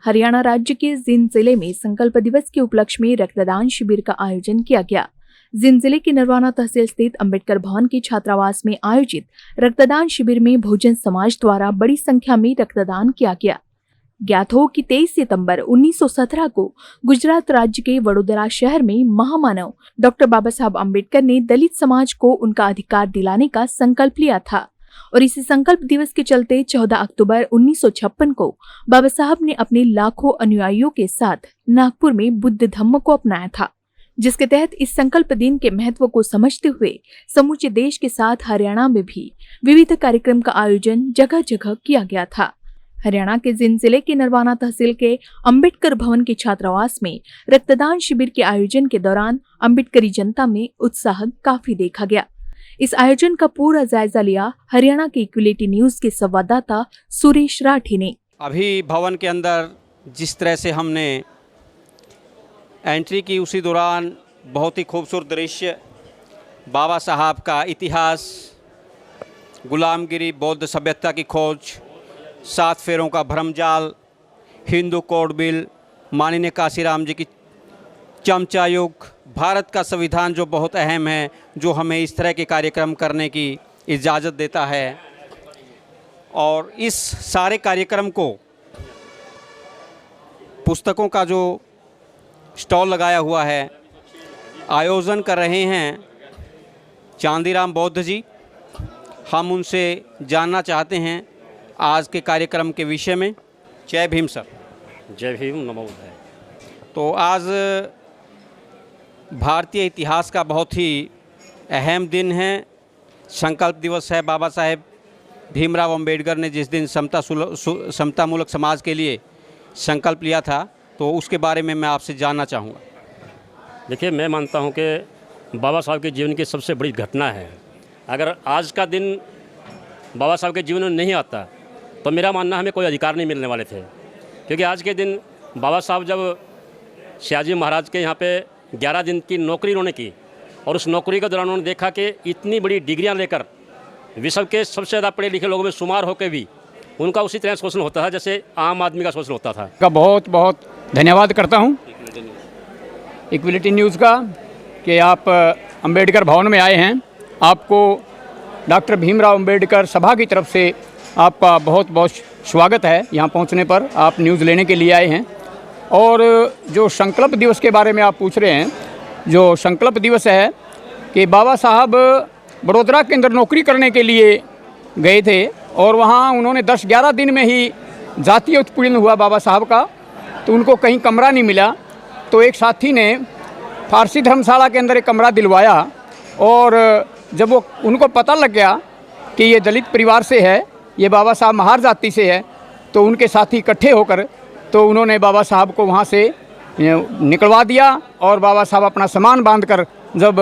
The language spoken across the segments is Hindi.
हरियाणा राज्य के जींद जिले में संकल्प दिवस के उपलक्ष्य में रक्तदान शिविर का आयोजन किया गया। जींद जिले की नरवाना तहसील स्थित अंबेडकर भवन के छात्रावास में आयोजित रक्तदान शिविर में बहुजन समाज द्वारा बड़ी संख्या में रक्तदान किया गया। ज्ञात हो कि 23 सितंबर 1917 को गुजरात राज्य के वडोदरा शहर में महामानव डॉक्टर बाबा साहब अम्बेडकर ने दलित समाज को उनका अधिकार दिलाने का संकल्प लिया था और इसी संकल्प दिवस के चलते 14 अक्टूबर 1956 को बाबा साहब ने अपने लाखों अनुयायियों के साथ नागपुर में बुद्ध धम्म को अपनाया था, जिसके तहत इस संकल्प दिन के महत्व को समझते हुए समूचे देश के साथ हरियाणा में भी विविध कार्यक्रम का आयोजन जगह जगह किया गया था। हरियाणा के जींद जिले के नरवाना तहसील के अंबेडकर भवन के छात्रावास में रक्तदान शिविर के आयोजन के दौरान अंबेडकरी जनता में उत्साह काफी देखा गया। इस आयोजन का पूरा जायजा लिया हरियाणा के इक्विलिटी न्यूज के संवाददाता सुरेश राठी ने। अभी भवन के अंदर जिस तरह से हमने एंट्री की, उसी दौरान बहुत ही खूबसूरत दृश्य, बाबा साहब का इतिहास, गुलामगिरी, बौद्ध सभ्यता की खोज, 7 फेरों का भ्रमजाल, हिंदू कोड बिल, माननीय काशीराम जी की चमचा युग, भारत का संविधान जो बहुत अहम है, जो हमें इस तरह के कार्यक्रम करने की इजाज़त देता है। और इस सारे कार्यक्रम को पुस्तकों का जो स्टॉल लगाया हुआ है, आयोजन कर रहे हैं चांदीराम बौद्ध जी। हम उनसे जानना चाहते हैं आज के कार्यक्रम के विषय में। जय भीम सर। जय भीम, नमो बुद्धाय। तो आज भारतीय इतिहास का बहुत ही अहम दिन है, संकल्प दिवस है। बाबा साहेब भीमराव अंबेडकर ने जिस दिन समतामूलक समाज के लिए संकल्प लिया था, तो उसके बारे में मैं आपसे जानना चाहूँगा। देखिए, मैं मानता हूँ कि बाबा साहब के जीवन की सबसे बड़ी घटना है। अगर आज का दिन बाबा साहब के जीवन में नहीं आता तो मेरा मानना हमें कोई अधिकार नहीं मिलने वाले थे, क्योंकि आज के दिन बाबा साहब जब शिवाजी महाराज के यहाँ पे 11 दिन की नौकरी उन्होंने की और उस नौकरी के दौरान उन्होंने देखा कि इतनी बड़ी डिग्रियाँ लेकर विश्व के सबसे ज़्यादा पढ़े लिखे लोगों में शुमार होकर भी उनका उसी तरह शोषण होता था जैसे आम आदमी का शोषण होता था। का बहुत बहुत धन्यवाद करता हूँ इक्विलिटी न्यूज़ का कि आप अंबेडकर भवन में आए हैं। आपको डॉक्टर भीमराव अंबेडकर सभा की तरफ से आपका बहुत बहुत स्वागत है। यहाँ पहुँचने पर आप न्यूज़ लेने के लिए आए हैं। और जो संकल्प दिवस के बारे में आप पूछ रहे हैं, जो संकल्प दिवस है कि बाबा साहब वडोदरा के अंदर नौकरी करने के लिए गए थे और वहाँ उन्होंने 10-11 दिन में ही जातीय उत्पीड़न हुआ बाबा साहब का, तो उनको कहीं कमरा नहीं मिला। तो एक साथी ने फारसी धर्मशाला के अंदर एक कमरा दिलवाया और जब वो उनको पता लग गया कि ये दलित परिवार से है, ये बाबा साहब महार जाति से है, तो उनके साथी इकट्ठे होकर तो उन्होंने बाबा साहब को वहाँ से निकलवा दिया। और बाबा साहब अपना सामान बांधकर जब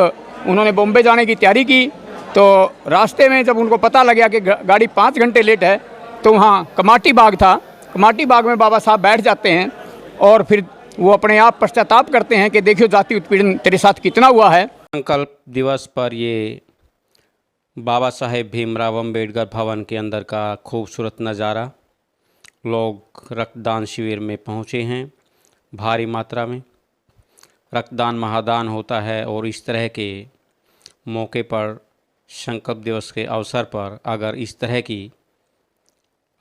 उन्होंने बॉम्बे जाने की तैयारी की, तो रास्ते में जब उनको पता लग गया कि गाड़ी 5 घंटे लेट है, तो वहाँ कमाटी बाग था। कमाटी बाग में बाबा साहब बैठ जाते हैं और फिर वो अपने आप पश्चाताप करते हैं कि देखियो जाति उत्पीड़न तेरे साथ कितना हुआ है। संकल्प दिवस पर ये बाबा साहेब भीमराव अंबेडकर भवन के अंदर का खूबसूरत नज़ारा, लोग रक्तदान शिविर में पहुँचे हैं भारी मात्रा में। रक्तदान महादान होता है और इस तरह के मौके पर संकल्प दिवस के अवसर पर अगर इस तरह की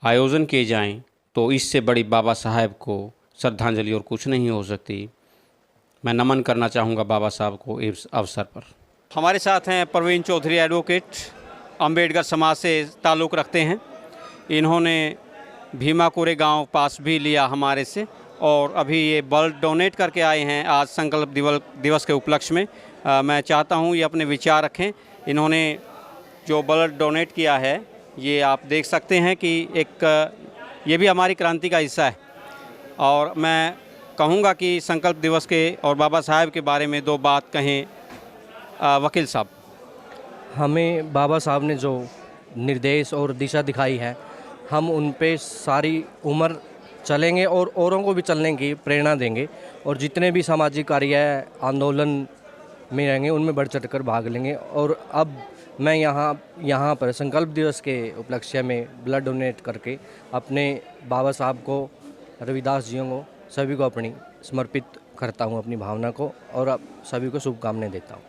आयोजन किए जाएं तो इससे बड़ी बाबा साहब को श्रद्धांजलि और कुछ नहीं हो सकती। मैं नमन करना चाहूँगा बाबा साहब को इस अवसर पर। हमारे साथ हैं प्रवीण चौधरी, एडवोकेट, अंबेडकर समाज से ताल्लुक़ रखते हैं। इन्होंने भीमाकुरे गांव पास भी लिया हमारे से और अभी ये ब्लड डोनेट करके आए हैं आज संकल्प दिवस के उपलक्ष्य में। मैं चाहता हूँ ये अपने विचार रखें। इन्होंने जो ब्लड डोनेट किया है, ये आप देख सकते हैं कि ये भी हमारी क्रांति का हिस्सा है। और मैं कहूँगा कि संकल्प दिवस के और बाबा साहब के बारे में 2 बात कहें वकील साहब। हमें बाबा साहब ने जो निर्देश और दिशा दिखाई है, हम उन पे सारी उम्र चलेंगे और औरों को भी चलने की प्रेरणा देंगे और जितने भी सामाजिक कार्य आंदोलन में रहेंगे उनमें बढ़ चढ़ कर भाग लेंगे। और अब मैं यहाँ पर संकल्प दिवस के उपलक्ष्य में ब्लड डोनेट करके अपने बाबा साहब को रविदास जियों को सभी को अपनी समर्पित करता हूँ, अपनी भावना को, और अब सभी को शुभकामनाएं देता हूँ।